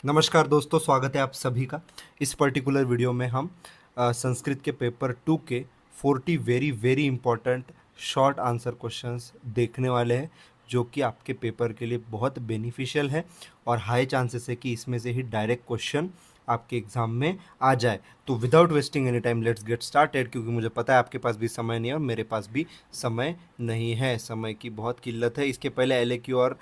नमस्कार दोस्तों, स्वागत है आप सभी का। इस पर्टिकुलर वीडियो में हम संस्कृत के पेपर 2 के 40 very very important short answer questions देखने वाले हैं, जो कि आपके पेपर के लिए बहुत बेनिफिशियल है और हाई चांसेस है कि इसमें से ही डायरेक्ट क्वेश्चन आपके एग्जाम में आ जाए। तो without wasting any time let's get started, क्योंकि मुझे पता है आपके पास भी समय नहीं है और मेरे पास भी समय नहीं है, समय की बहुत किल्लत है। इसके पहले LAQ और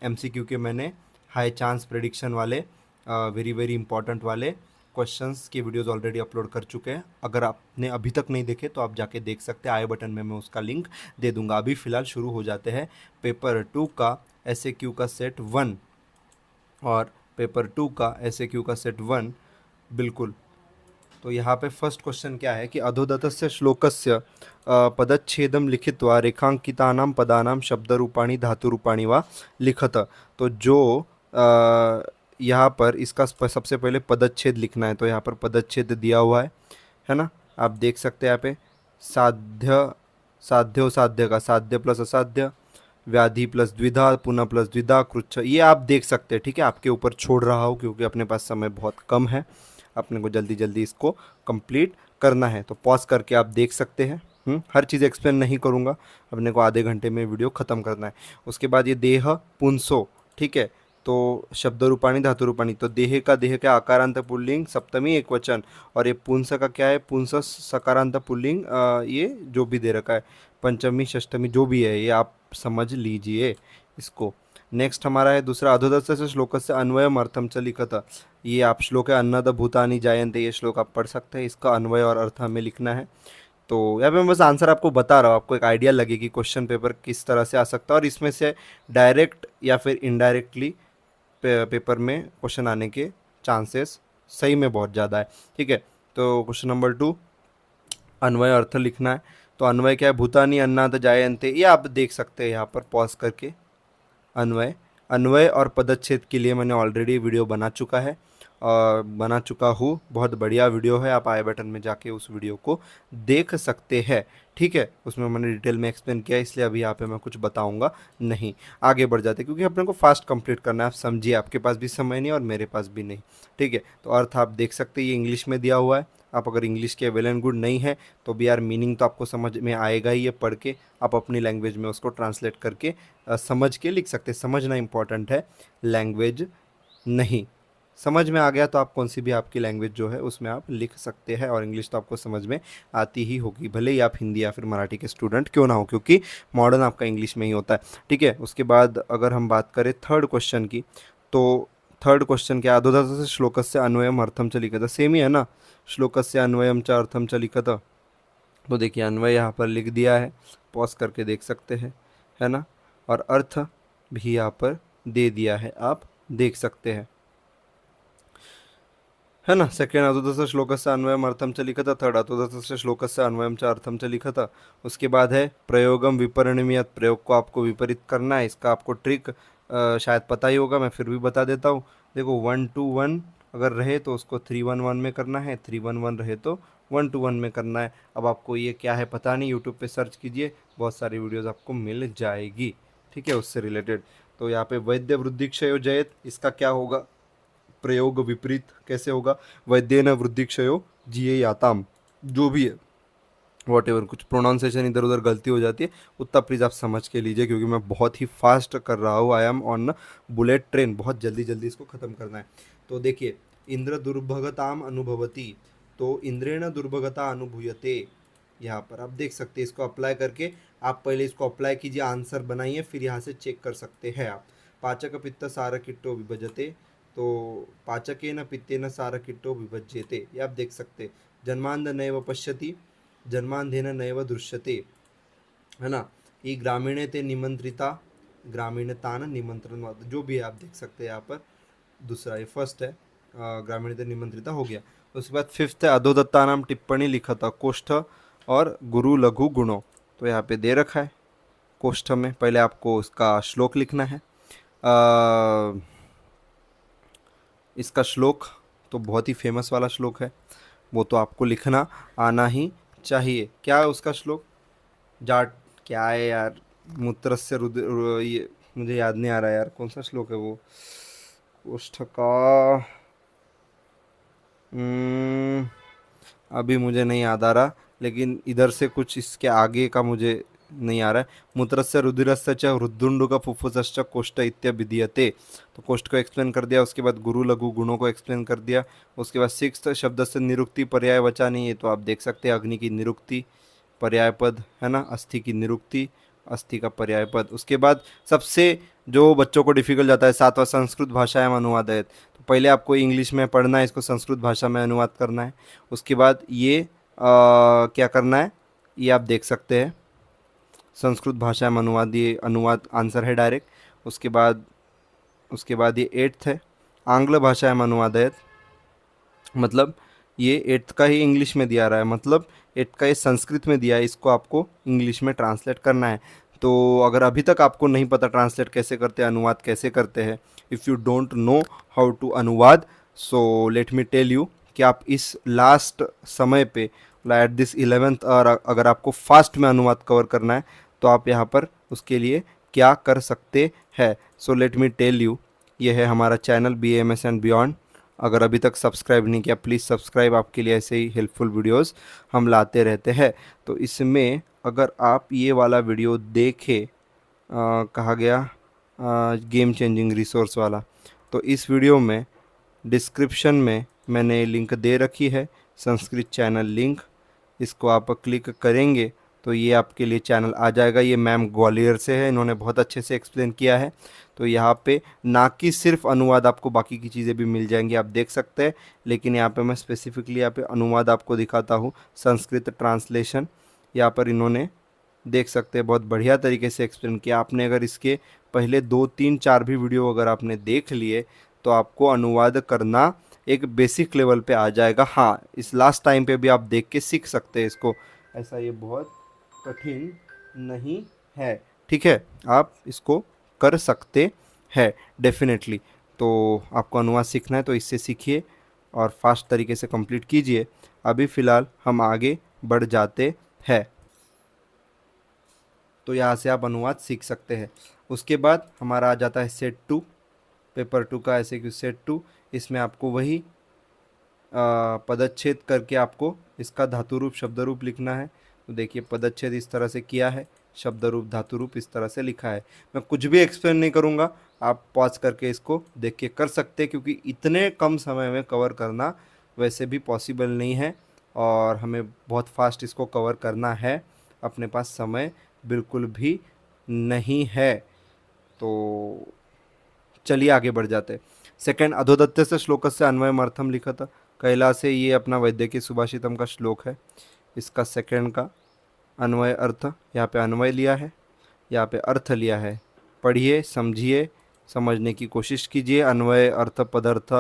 MCQ के मैंने हाई चांस प्रेडिक्शन वाले वेरी वेरी इंपॉर्टेंट वाले क्वेश्चंस की वीडियोस ऑलरेडी अपलोड कर चुके हैं। अगर आपने अभी तक नहीं देखे तो आप जाके देख सकते हैं, आई बटन में मैं उसका लिंक दे दूंगा। अभी फ़िलहाल शुरू हो जाते हैं पेपर 2 का SAQ का सेट 1 और पेपर 2 का SAQ का सेट 1। बिल्कुल। तो यहाँ पे फर्स्ट क्वेश्चन क्या है कि अधोदत्तस्य श्लोकस्य पदच्छेदं लिखित्वा रेखांकितानां पदानां शब्दरूपाणि धातुरूपाणि वा लिखत। तो जो यहाँ पर इसका सबसे पहले पदच्छेद लिखना है, तो यहाँ पर पदच्छेद दिया हुआ है ना। आप देख सकते हैं यहाँ पे साध्य, साध्यो साध्य का साध्य प्लस असाध्य, व्याधि प्लस द्विधा, पुनः प्लस द्विधा, कृच्छ, ये आप देख सकते हैं। ठीक है, आपके ऊपर छोड़ रहा हूँ क्योंकि अपने पास समय बहुत कम है, अपने को जल्दी जल्दी इसको कंप्लीट करना है। तो पॉज करके आप देख सकते हैं। हर चीज़ एक्सप्लेन नहीं करूँगा, अपने को आधे घंटे में वीडियो ख़त्म करना है। उसके बाद ये देह पुंसो, ठीक है। तो शब्द रूपाणी धातु रूपाणी, तो देह का आकारांत पुल्लिंग सप्तमी एक वचन, और ये पुंस का क्या है, पुंस सकारांत पुल्लिंग, ये जो भी दे रखा है पंचमी षष्टमी जो भी है ये आप समझ लीजिए इसको। नेक्स्ट हमारा है दूसरा, अधोदत्त से श्लोक से अन्वयम अर्थम च लिखत। ये आप श्लोक है अन्नद भूतानि जायन्ते, ये श्लोक आप पढ़ सकते हैं, इसका अन्वय और अर्थ हमें लिखना है। तो यहाँ पे मैं बस आंसर आपको बता रहा हूँ, आपको एक आइडिया लगे कि क्वेश्चन पेपर किस तरह से आ सकता है और इसमें से डायरेक्ट या फिर इनडायरेक्टली पेपर में क्वेश्चन आने के चांसेस सही में बहुत ज़्यादा है। ठीक है, तो क्वेश्चन नंबर 2 अन्वय अर्थ लिखना है। तो अन्वय क्या है, भूतानि अन्नाद जायन्ते, ये आप देख सकते हैं यहाँ पर पॉज करके। अन्वय, अन्वय और पदच्छेद के लिए मैंने ऑलरेडी वीडियो बना चुका है और बना चुका हूँ, बहुत बढ़िया वीडियो है, आप आई बटन में जाके उस वीडियो को देख सकते हैं। ठीक है, उसमें मैंने डिटेल में एक्सप्लेन किया, इसलिए अभी यहाँ पे मैं कुछ बताऊंगा नहीं। आगे बढ़ जाते क्योंकि अपने को फास्ट कंप्लीट करना है, आप समझिए, आपके पास भी समय नहीं और मेरे पास भी नहीं। ठीक है, तो अर्थ आप देख सकते हैं, ये इंग्लिश में दिया हुआ है। आप अगर इंग्लिश के वेल एंड गुड नहीं है तो भी यार मीनिंग तो आपको समझ में आएगा ही, ये पढ़ के आप अपनी लैंग्वेज में उसको ट्रांसलेट करके समझ के लिख सकते हैं। समझना इंपॉर्टेंट है, लैंग्वेज नहीं। समझ में आ गया तो आप कौन सी भी आपकी लैंग्वेज जो है उसमें आप लिख सकते हैं, और इंग्लिश तो आपको समझ में आती ही होगी, भले ही आप हिंदी या फिर मराठी के स्टूडेंट क्यों ना हो, क्योंकि मॉडर्न आपका इंग्लिश में ही होता है। ठीक है, उसके बाद अगर हम बात करें थर्ड क्वेश्चन की, तो थर्ड क्वेश्चन क्या, अधोदत्त श्लोकस्य अन्वयम अर्थम च लिखत, सेम ही है ना, श्लोकस्य अन्वयम च अर्थम च लिखत। तो देखिए अन्वय यहाँ पर लिख दिया है, पॉज करके देख सकते हैं, है ना, और अर्थ भी यहाँ पर दे दिया है, आप देख सकते हैं, है ना। सेकेंड, अतोदस श्लोक से अन्वयम अर्थम च लिखत। थर्ड, अतोदस श्लोक से अन्वयम च अर्थम च लिखत। उसके बाद है प्रयोगम विपरिणमियत, प्रयोग को आपको विपरीत करना है, इसका आपको ट्रिक शायद पता ही होगा, मैं फिर भी बता देता हूँ। देखो 1-2-1 अगर रहे तो उसको 3-1-1 में करना है, 3-1-1 रहे तो 1-2-1 में करना है। अब आपको ये क्या है पता नहीं, यूट्यूब पे सर्च कीजिए, बहुत सारी वीडियोज़ आपको मिल जाएगी, ठीक है, उससे रिलेटेड। तो यहाँ पे वैद्य वृद्धिक्षयो जयत, इसका क्या होगा, प्रयोग विपरीत कैसे होगा, वैद्येन वृद्धिक्षयो जिये याताम, जो भी है वॉट एवर, कुछ प्रोनाउंसिएशन इधर उधर गलती हो जाती है, उतना प्लीज़ आप समझ के लीजिए, क्योंकि मैं बहुत ही फास्ट कर रहा हूँ, I am on bullet train, बहुत जल्दी जल्दी इसको ख़त्म करना है। तो देखिए, इंद्र दुर्भगताम अनुभवती, तो इंद्रेण दुर्भगता अनुभूयते, यहाँ पर आप देख सकते हैं, इसको अप्लाई करके आप पहले इसको अप्लाई कीजिए, आंसर बनाइए, फिर यहाँ से चेक कर सकते हैं आप। पाचक पित्त सार किट्टो विभजते, तो पाचकेन पित्तेन सार किट्टो विभज्यते, ये आप देख सकते। जन्मांध नैव पश्यति, जन्मांधेन नैव दृश्यते, है ना। ये ग्रामीणे ते निमंत्रिता, ग्रामीणतान निमंत्रण, जो भी है आप देख सकते हैं यहाँ पर। दूसरा ये फर्स्ट है, ग्रामीण ते निमंत्रिता हो गया। उसके बाद फिफ्थ है, अधोदत्ता नाम टिप्पणी लिखता, कोष्ठ और गुरु लघु गुणों, तो यहाँ पे दे रखा है कोष्ठ में, पहले आपको इसका श्लोक लिखना है। इसका श्लोक तो बहुत ही फेमस वाला श्लोक है, वो तो आपको लिखना आना ही चाहिए। क्या है उसका श्लोक, जाट क्या है यार, मूत्रस्य रुद्र, ये मुझे याद नहीं आ रहा यार, कौन सा श्लोक है वो, कोष्ठ का अभी मुझे नहीं याद आ रहा, लेकिन इधर से कुछ इसके आगे का मुझे नहीं आ रहा है। मूत्रस्य रुधिरस्य च हृदुंडुक फुफ्फुसश्च कोष्ठ इत्यभिधीयते। तो कोष्ठ को एक्सप्लेन कर दिया, उसके बाद गुरु लघु गुणों को एक्सप्लेन कर दिया। उसके बाद सिक्स्थ शब्द से निरुक्ति पर्याय वचन, ये तो आप देख सकते हैं, अग्नि की निरुक्ति पर्याय पद है ना, अस्थि की निरुक्ति, अस्थि का पर्याय पद। उसके बाद सबसे जो बच्चों को डिफिकल्ट जाता है, सातवां संस्कृत भाषायाम अनुवादयत। तो पहले आपको इंग्लिश में पढ़ना है, इसको संस्कृत भाषा में अनुवाद करना है। उसके बाद ये क्या करना है, ये आप देख सकते हैं, संस्कृत भाषा में अनुवाद, ये अनुवाद आंसर है डायरेक्ट। उसके बाद ये एट्थ है, आंग्ल भाषा में अनुवादयत, मतलब ये एट्थ का ही इंग्लिश में दिया रहा है, मतलब एट्थ का ये संस्कृत में दिया है, इसको आपको इंग्लिश में ट्रांसलेट करना है। तो अगर अभी तक आपको नहीं पता ट्रांसलेट कैसे करते हैं, अनुवाद कैसे करते हैं, if you don't know how to अनुवाद, so let me tell you कि आप इस लास्ट समय पे एट दिस 11th, और अगर आपको फास्ट में अनुवाद कवर करना है तो आप यहाँ पर उसके लिए क्या कर सकते हैं। So let me tell you, ये है हमारा चैनल BAMS एंड बियॉन्ड। अगर अभी तक सब्सक्राइब नहीं किया, प्लीज़ सब्सक्राइब, आपके लिए ऐसे ही हेल्पफुल वीडियोस हम लाते रहते हैं। तो इसमें अगर आप ये वाला वीडियो देखें, कहा गया गेम चेंजिंग रिसोर्स वाला, तो इस वीडियो में डिस्क्रिप्शन में मैंने लिंक दे रखी है, संस्कृत चैनल लिंक। इसको आप क्लिक करेंगे तो ये आपके लिए चैनल आ जाएगा। ये मैम ग्वालियर से है, इन्होंने बहुत अच्छे से एक्सप्लेन किया है। तो यहाँ पे ना कि सिर्फ अनुवाद, आपको बाकी की चीज़ें भी मिल जाएंगी, आप देख सकते हैं। लेकिन यहाँ पे मैं स्पेसिफिकली यहाँ पे अनुवाद आपको दिखाता हूँ, संस्कृत ट्रांसलेशन। यहाँ पर इन्होंने देख सकते हैं बहुत बढ़िया तरीके से एक्सप्लेन किया। आपने अगर इसके पहले 2 3 4 भी वीडियो अगर आपने देख लिए तो आपको अनुवाद करना एक बेसिक लेवल पे आ जाएगा। हाँ, इस लास्ट टाइम पे भी आप देख के सीख सकते हैं इसको, ऐसा ये बहुत कठिन नहीं है, ठीक है, आप इसको कर सकते हैं डेफिनेटली। तो आपको अनुवाद सीखना है तो इससे सीखिए और फास्ट तरीके से कंप्लीट कीजिए। अभी फ़िलहाल हम आगे बढ़ जाते हैं। तो यहाँ से आप अनुवाद सीख सकते हैं। उसके बाद हमारा आ जाता है सेट 2, पेपर 2 का ऐसे कि सेट 2। इसमें आपको वही पदच्छेद करके आपको इसका धातु रूप शब्द रूप लिखना है। तो देखिए पदच्छेद इस तरह से किया है, शब्द रूप धातु रूप इस तरह से लिखा है। मैं कुछ भी एक्सप्लेन नहीं करूँगा, आप पॉज करके इसको देख के कर सकते हैं, क्योंकि इतने कम समय में कवर करना वैसे भी पॉसिबल नहीं है और हमें बहुत फास्ट इसको कवर करना है, अपने पास समय बिल्कुल भी नहीं है। तो चलिए आगे बढ़ जाते। सेकंड, अधोदत्त से श्लोक से अन्वयमर्थम लिखा था कैलासे, ये अपना वैद्यकीय सुभाषितम का श्लोक है। इसका सेकंड का अन्वय अर्थ, यहाँ पे अन्वय लिया है, यहाँ पे अर्थ लिया है। पढ़िए, समझिए, समझने की कोशिश कीजिए। अन्वय अर्थ पदार्थ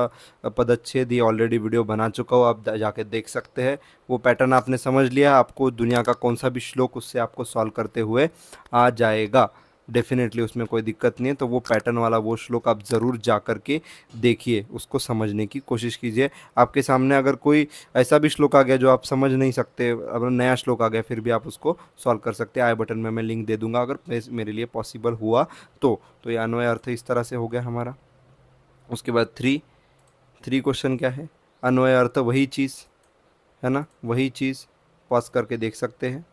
पदच्छेद ये ऑलरेडी वीडियो बना चुका हूँ, आप जाके देख सकते हैं। वो पैटर्न आपने समझ लिया, आपको दुनिया का कौन सा भी श्लोक उससे आपको सॉल्व करते हुए आ जाएगा डेफिनेटली, उसमें कोई दिक्कत नहीं है। तो वो पैटर्न वाला वो श्लोक आप ज़रूर जा कर के देखिए, उसको समझने की कोशिश कीजिए। आपके सामने अगर कोई ऐसा भी श्लोक आ गया जो आप समझ नहीं सकते, अगर नया श्लोक आ गया फिर भी आप उसको सॉल्व कर सकते हैं। आई बटन में मैं लिंक दे दूंगा अगर मेरे लिए पॉसिबल हुआ तो ये अन्वय अर्थ इस तरह से हो गया हमारा। उसके बाद थ्री क्वेश्चन क्या है, अन्वय अर्थ वही चीज़ है ना, वही चीज़ पॉज करके देख सकते हैं।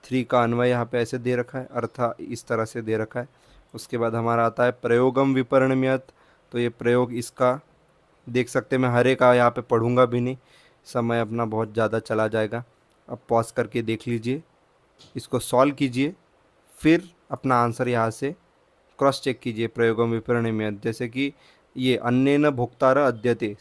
3 का अन्वय यहाँ पे ऐसे दे रखा है, अर्थ इस तरह से दे रखा है। उसके बाद हमारा आता है प्रयोगम विपरणम्यत, तो ये प्रयोग इसका देख सकते हैं। मैं हरे का यहाँ पे पढ़ूंगा भी नहीं, समय अपना बहुत ज़्यादा चला जाएगा। अब पॉज करके देख लीजिए, इसको सॉल्व कीजिए, फिर अपना आंसर यहाँ से क्रॉस चेक कीजिए। प्रयोगम विपरणम्यत, जैसे कि ये अन्नेन भोक्तार अद्यते,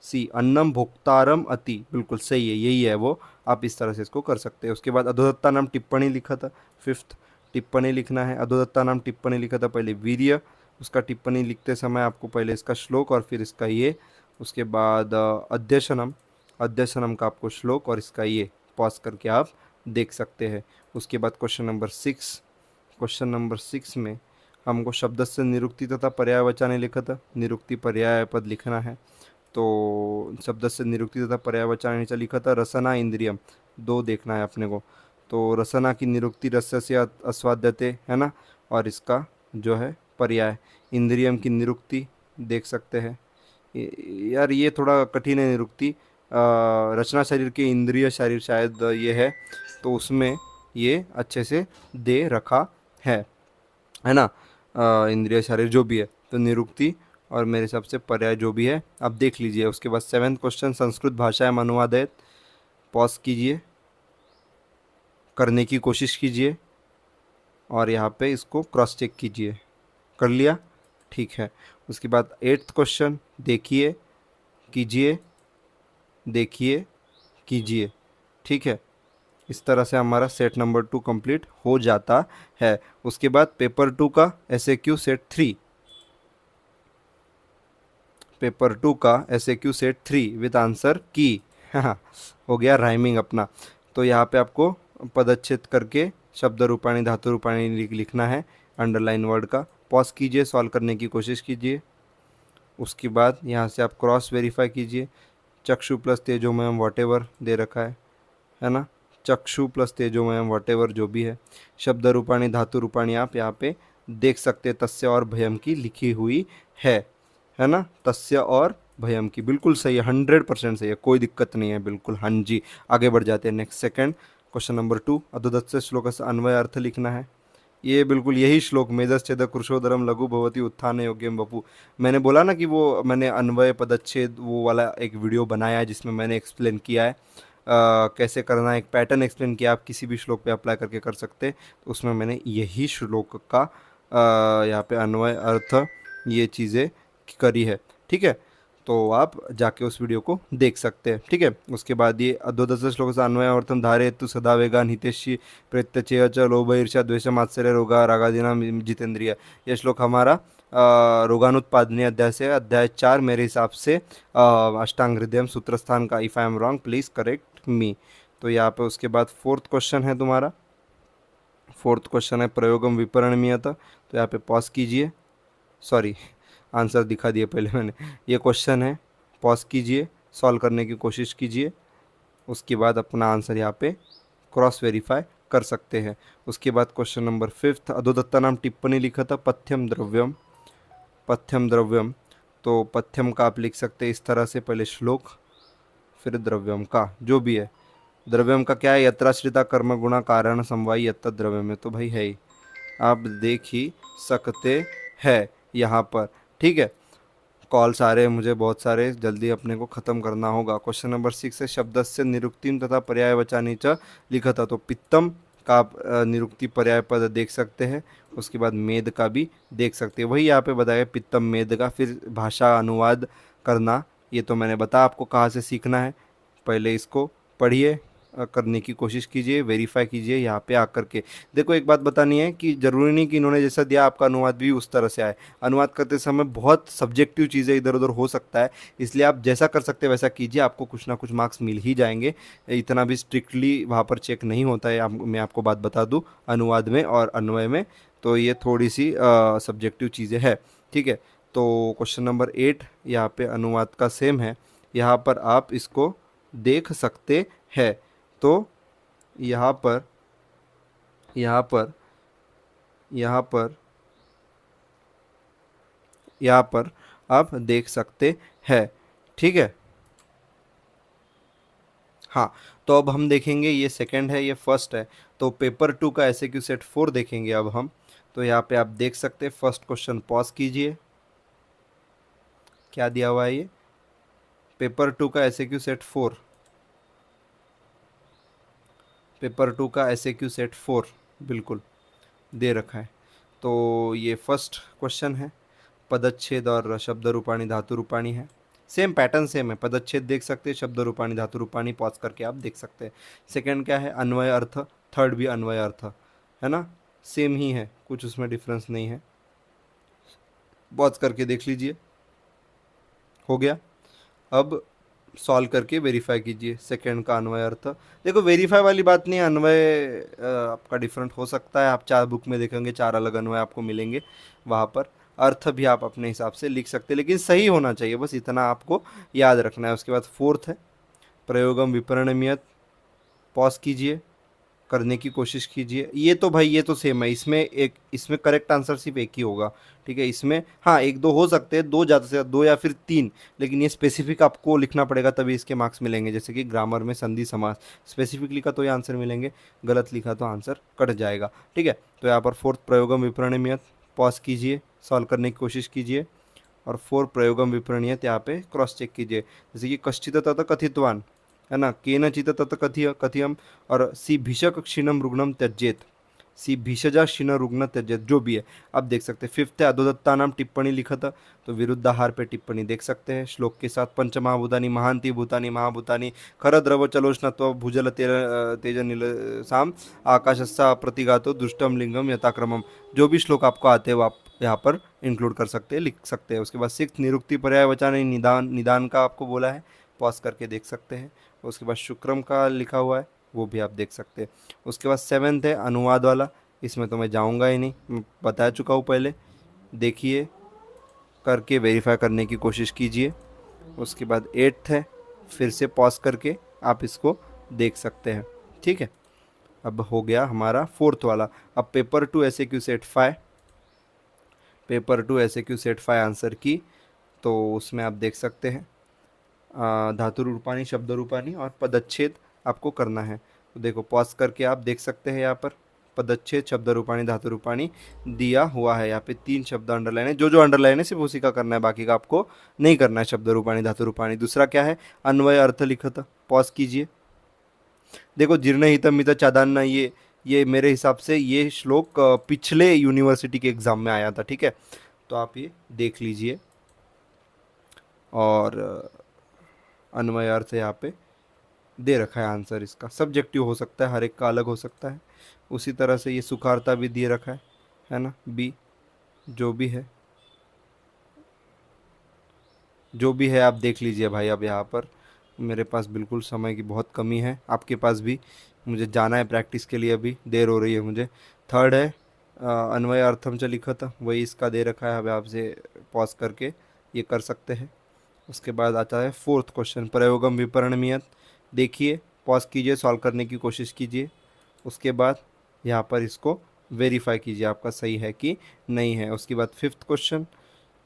सी अन्नम भोक्तारम अति, बिल्कुल सही है, यही है वो, आप इस तरह से इसको कर सकते हैं। उसके बाद अधोदत्ता नाम टिप्पणी लिखा था, 5th टिप्पणी लिखना है। अधोदत्ता नाम टिप्पणी लिखा था पहले वीर्य, उसका टिप्पणी लिखते समय आपको पहले इसका श्लोक और फिर इसका ये। उसके बाद अध्यशनम का आपको श्लोक और इसका ये पॉज करके आप देख सकते हैं। उसके बाद क्वेश्चन नंबर 6 में हमको शब्द से निरुक्ति तथा पर्यायवचन लिखा था, निरुक्ति पर्याय पद लिखना है। तो शब्द से निरुक्ति तथा पर्यायवचन नीचे लिखा था। रसना इंद्रियम 2 देखना है अपने को, तो रसना की निरुक्ति रस्य से आस्वाद्यते है ना, और इसका जो है पर्याय। इंद्रियम की निरुक्ति देख सकते हैं। यार ये थोड़ा कठिन है निरुक्ति। रचना शरीर के इंद्रिय शरीर शायद ये है, तो उसमें ये अच्छे से दे रखा है ना। इंद्रिय शरीर जो भी है, तो निरुक्ति और मेरे हिसाब से पर्याय जो भी है आप देख लीजिए। उसके बाद 7वां क्वेश्चन, संस्कृत भाषा में अनुवादित। पॉज कीजिए, करने की कोशिश कीजिए और यहाँ पे इसको क्रॉस चेक कीजिए। कर लिया? ठीक है। उसके बाद 8वां क्वेश्चन, देखिए, कीजिए, देखिए, कीजिए। ठीक है, इस तरह से हमारा सेट नंबर 2 कंप्लीट हो जाता है। उसके बाद पेपर 2 का एसएक्यू सेट 3, पेपर 2 का एसएक्यू सेट 3 विद आंसर की। हो गया राइमिंग अपना। तो यहाँ पे आपको पदच्छेद करके शब्द रूपाणी धातु रूपाणी लिखना है, अंडरलाइन वर्ड का। पॉज कीजिए, सॉल्व करने की कोशिश कीजिए। उसके बाद यहाँ से आप क्रॉस वेरीफाई कीजिए। चक्षु प्लस तेजोमयम वॉट एवर दे रखा है ना। चक्षु प्लस तेजोमयम वॉट एवर जो भी है। शब्द रूपाणी धातु रूपाणी आप यहाँ पे देख सकते हैं, तस्य और भयम की लिखी हुई है ना। तस्य और भयम की बिल्कुल सही है, 100% सही है, कोई दिक्कत नहीं है, बिल्कुल। हाँ जी, आगे बढ़ जाते हैं। नेक्स्ट सेकंड क्वेश्चन नंबर 2, अधोदत्त श्लोक से अन्वय अर्थ लिखना है। ये बिल्कुल यही श्लोक, मेदश्चेद कृशोदरम लघु भवती उत्थान योग्यम वपु। मैंने बोला ना कि वो मैंने अन्वय पदच्छेद वो वाला एक वीडियो बनाया है जिसमें मैंने एक्सप्लेन किया है कैसे करना है, एक पैटर्न एक्सप्लेन किया, आप किसी भी श्लोक पे अप्लाई करके कर सकते हैं। तो उसमें मैंने यही श्लोक का यहाँ पे अन्वय अर्थ ये चीज़ें करी है। ठीक है, तो आप जाके उस वीडियो को देख सकते हैं। ठीक है, उसके बाद ये अधोदश श्लोक से अन्वय अर्थम धारे तु सदा वेगान हितेशी प्रत्यचय च लोभ ईर्ष्या द्वेष मात्सर्य रोगा रागादीना जितेंद्रिय। ये श्लोक हमारा रोगानुत्पादनी अध्याय से अध्याय 4 मेरे हिसाब से अष्टांग हृदय सूत्रस्थान का। If I am wrong please correct मी। तो यहाँ पे उसके बाद 4th क्वेश्चन है तुम्हारा। 4th क्वेश्चन है प्रयोगम विपरणमीयत। तो यहाँ पे पॉज कीजिए, सॉरी आंसर दिखा दिए पहले मैंने। ये क्वेश्चन है, पॉज कीजिए, सॉल्व करने की कोशिश कीजिए। उसके बाद अपना आंसर यहाँ पे क्रॉस वेरीफाई कर सकते हैं। उसके बाद क्वेश्चन नंबर 5, अधोदत्ता नाम टिप्पणी लिखा था पथ्यम द्रव्यम, पथ्यम द्रव्यम। तो पथ्यम का आप लिख सकते हैं इस तरह से, पहले श्लोक फिर द्रव्यम का जो भी है। द्रव्यम का क्या है, यत्राश्रिता कर्म गुणा कारण समवायी यत्त द्रव्यम है, तो भाई है ही, आप देख ही सकते हैं यहाँ पर। ठीक है, कॉल्स आ रहे हैं मुझे बहुत सारे, जल्दी अपने को ख़त्म करना होगा। क्वेश्चन नंबर 6 है शब्दस्य निरुक्तिम तथा पर्यायवचानी च लिखा था। तो पित्तम का आप निरुक्ति पर्याय पद देख सकते हैं। उसके बाद मेद का भी देख सकते हैं, वही यहाँ पे बताया पित्तम मेद का। फिर भाषा अनुवाद करना, ये तो मैंने बताया आपको कहाँ से सीखना है। पहले इसको पढ़िए, करने की कोशिश कीजिए, वेरीफाई कीजिए यहाँ पे आकर के। देखो एक बात बतानी है कि ज़रूरी नहीं कि इन्होंने जैसा दिया आपका अनुवाद भी उस तरह से आए। अनुवाद करते समय बहुत सब्जेक्टिव चीज़ें इधर उधर हो सकता है, इसलिए आप जैसा कर सकते हैं वैसा कीजिए, आपको कुछ ना कुछ मार्क्स मिल ही जाएंगे। इतना भी स्ट्रिक्टली वहाँ पर चेक नहीं होता है, मैं आपको बात बता दूँ अनुवाद में और अन्वय में। तो ये थोड़ी सी सब्जेक्टिव चीज़ें हैं। ठीक है, तो क्वेश्चन नंबर 8 यहाँ पे अनुवाद का सेम है, यहाँ पर आप इसको देख सकते हैं। तो यहाँ पर यहाँ पर यहाँ पर यहाँ पर आप देख सकते हैं। ठीक है, हाँ। तो अब हम देखेंगे, ये सेकंड है, ये फर्स्ट है। तो पेपर 2 का एसएक्यू सेट 4 देखेंगे अब हम। तो यहाँ पे आप देख सकते हैं फर्स्ट क्वेश्चन, पॉज कीजिए, क्या दिया हुआ है ये, पेपर 2 का एसएक्यू सेट 4, पेपर 2 का एसएक्यू सेट 4 बिल्कुल दे रखा है। तो ये फर्स्ट क्वेश्चन है, पदच्छेद और शब्द रूपाणी धातु रूपाणी है। सेम पैटर्न सेम है, पदच्छेद देख सकते हैं, शब्द रूपाणी धातु रूपाणी पॉज करके आप देख सकते हैं। सेकंड क्या है, अन्वय अर्थ। थर्ड भी अन्वय अर्थ है ना, सेम ही है, कुछ उसमें डिफरेंस नहीं है। पॉज करके देख लीजिए, हो गया। अब सॉल्व करके वेरीफाई कीजिए। सेकंड का अन्वय अर्थ, देखो वेरीफाई वाली बात नहीं है, अन्वय आपका डिफरेंट हो सकता है। आप 4 बुक में देखेंगे, 4 अलग अन्वय आपको मिलेंगे, वहाँ पर अर्थ भी आप अपने हिसाब से लिख सकते हैं, लेकिन सही होना चाहिए, बस इतना आपको याद रखना है। उसके बाद 4th है प्रयोगम विपरणमियत। पॉज कीजिए, करने की कोशिश कीजिए। ये तो भाई ये तो सेम है, इसमें करेक्ट आंसर सिर्फ एक ही होगा, ठीक है। इसमें हाँ एक दो हो सकते हैं, दो ज़्यादा से ज़्यादा दो या फिर तीन, लेकिन ये स्पेसिफिक आपको लिखना पड़ेगा तभी इसके मार्क्स मिलेंगे। जैसे कि ग्रामर में संधि समास स्पेसिफिक लिखा तो ये आंसर मिलेंगे, गलत लिखा तो आंसर कट जाएगा, ठीक है। तो यहाँ पर फोर्थ प्रयोगम विप्रणीयत पॉज कीजिए, सॉल्व करने की कोशिश कीजिए, और फोर प्रयोगम विप्रणीयत यहाँ पे क्रॉस चेक कीजिए। जैसे कि कश्चित तत कथितवान है ना, केनचित तत कथियम, और सी भीषक क्षीणम रुग्णम त्यजेत, सी भीषजा क्षीण रुग्ण त्यजेत, जो भी है। अब देख सकते हैं फिफ्थ है अधोदत्ता नाम टिप्पणी लिखत, तो विरुद्धाहार पे टिप्पणी देख सकते हैं। श्लोक के साथ पंचमहाभूतानि महांति भूतानि महाभूतानि खर द्रव चलोष्णत्व भूजल तेज नील साम आकाशस्सा प्रतिघातो दुष्टम लिंगम यथाक्रमम, जो भी श्लोक आपको आते हैं वो आप यहाँ पर इंक्लूड कर सकते हैं, लिख सकते हैं। उसके बाद सिक्स निरुक्ति पर्याय वचन निदान, निदान का आपको बोला है, पॉज करके देख सकते हैं। उसके बाद शुक्रम का लिखा हुआ है, वो भी आप देख सकते हैं। उसके बाद सेवेंथ है अनुवाद वाला, इसमें तो मैं जाऊँगा ही नहीं, मैं बता चुका हूँ पहले, देखिए करके वेरीफाई करने की कोशिश कीजिए। उसके बाद एट्थ है, फिर से पॉज करके आप इसको देख सकते हैं, ठीक है। अब हो गया हमारा फोर्थ वाला। अब paper 2 SAQ set 5, paper 2 SAQ set 5 answer की, तो उसमें आप देख सकते हैं धातु रूपानी शब्द रूपानी और पदच्छेद आपको करना है। तो देखो पॉज करके आप देख सकते हैं यहाँ पर पदच्छेद शब्द रूपानी धातु रूपानी दिया हुआ है। यहाँ पे 3 शब्द अंडरलाइन है, जो जो अंडरलाइन है सिर्फ उसी का करना है, बाकी का आपको नहीं करना है। शब्द रूपानी धातु रूपानी। दूसरा क्या है अन्वय अर्थ लिखत, पॉज कीजिए। देखो जीर्ण हितम मित चादान्न, ये मेरे हिसाब से ये श्लोक पिछले यूनिवर्सिटी के एग्जाम में आया था, ठीक है। तो आप ये देख लीजिए, और अन्वय अर्थ यहाँ पे दे रखा है आंसर। इसका सब्जेक्टिव हो सकता है, हर एक का अलग हो सकता है। उसी तरह से ये सुखारता भी दे रखा है ना, बी, जो भी है आप देख लीजिए भाई। अब यहाँ पर मेरे पास बिल्कुल समय की बहुत कमी है, आपके पास भी, मुझे जाना है प्रैक्टिस के लिए, अभी देर हो रही है मुझे। थर्ड है अन्वय अर्थम च लिखत, वही इसका दे रखा है, अब आपसे पॉज करके ये कर सकते हैं। उसके बाद आता है फोर्थ क्वेश्चन प्रयोगम विपरणमीयत, देखिए पॉज कीजिए, सॉल्व करने की कोशिश कीजिए। उसके बाद यहाँ पर इसको वेरीफाई कीजिए आपका सही है कि नहीं है। उसके बाद फिफ्थ क्वेश्चन,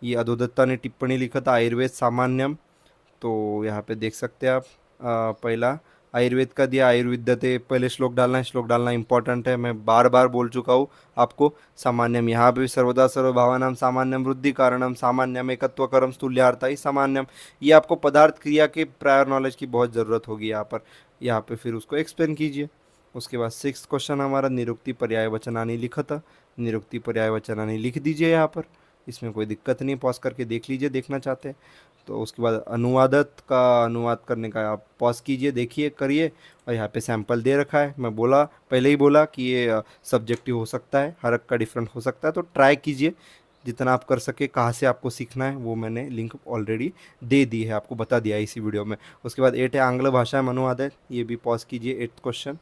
ये अधोदत्ता ने टिप्पणी लिखा था आयुर्वेद सामान्यम, तो यहाँ पे देख सकते हैं आप पहला आयुर्वेद का दिया, आयुर्विद्यते, पहले श्लोक डालना है, श्लोक डालना इंपॉर्टेंट है, मैं बार बार बोल चुका हूँ आपको। सामान्यम यहाँ पे सर्वदा सर्वभावानाम सामान्यम वृद्धि कारणम सामान्यम एकत्वकरम स्तुल्यार्था ही सामान्यम, ये आपको पदार्थ क्रिया के प्रायर नॉलेज की बहुत ज़रूरत होगी यहाँ पे फिर उसको एक्सप्लेन कीजिए। उसके बाद सिक्स क्वेश्चन हमारा निरुक्ति पर्याय वचनानि लिखत, निरुक्ति पर्याय वचनानि लिख दीजिए यहाँ पर, इसमें कोई दिक्कत नहीं, पॉज करके देख लीजिए देखना चाहते हैं तो। उसके बाद अनुवादत का अनुवाद करने का आप पॉज कीजिए, देखिए करिए, और यहाँ पे सैंपल दे रखा है। मैं बोला पहले ही बोला कि ये सब्जेक्टिव हो सकता है, हर एक का डिफरेंट हो सकता है, तो ट्राई कीजिए जितना आप कर सके। कहाँ से आपको सीखना है वो मैंने लिंक ऑलरेडी दे दी है, आपको बता दिया है इसी वीडियो में। उसके बाद 8 है आंग्ल भाषा में अनुवाद है, ये भी पॉज कीजिए 8th क्वेश्चन,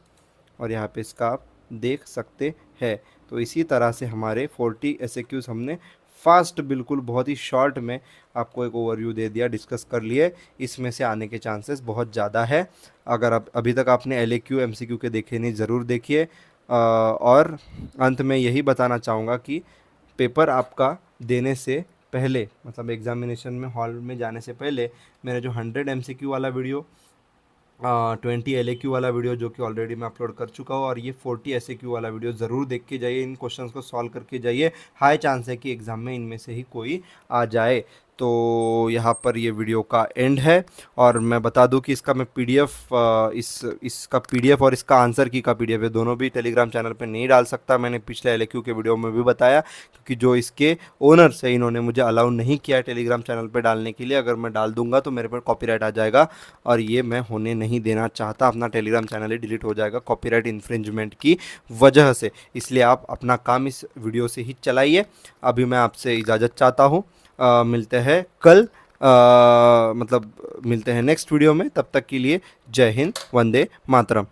और यहाँ पे इसका आप देख सकते हैं। तो इसी तरह से हमारे 40 SAQs हमने फास्ट बिल्कुल बहुत ही शॉर्ट में आपको एक ओवरव्यू दे दिया, डिस्कस कर लिए। इसमें से आने के चांसेस बहुत ज़्यादा है। अगर आप अभी तक आपने LAQ MCQ के देखे नहीं, ज़रूर देखिए। और अंत में यही बताना चाहूँगा कि पेपर आपका देने से पहले, मतलब एग्जामिनेशन में हॉल में जाने से पहले, मेरा जो 100 MCQ वाला वीडियो, 20 LAQ वाला वीडियो जो कि ऑलरेडी मैं अपलोड कर चुका हूँ, और ये 40 SAQ वाला वीडियो ज़रूर देख के जाइए, इन क्वेश्चंस को सॉल्व करके जाइए। हाई चांस है कि एग्ज़ाम में इनमें से ही कोई आ जाए। तो यहाँ पर ये वीडियो का एंड है, और मैं बता दूं कि इसका मैं PDF, इसका PDF और इसका आंसर की का PDF है, दोनों भी टेलीग्राम चैनल पे नहीं डाल सकता। मैंने पिछले LAQ के वीडियो में भी बताया, क्योंकि जो इसके ओनर्स है इन्होंने मुझे अलाउ नहीं किया है टेलीग्राम चैनल पे डालने के लिए। अगर मैं डाल दूंगा तो मेरे पर कॉपीराइट आ जाएगा, और ये मैं होने नहीं देना चाहता। अपना टेलीग्राम चैनल ही डिलीट हो जाएगा कॉपीराइट इन्फ्रिंजमेंट की वजह से। इसलिए आप अपना काम इस वीडियो से ही चलाइए। अभी मैं आपसे इजाज़त चाहता हूँ, मिलते हैं कल, मतलब मिलते हैं नेक्स्ट वीडियो में। तब तक के लिए जय हिंद, वंदे मातरम।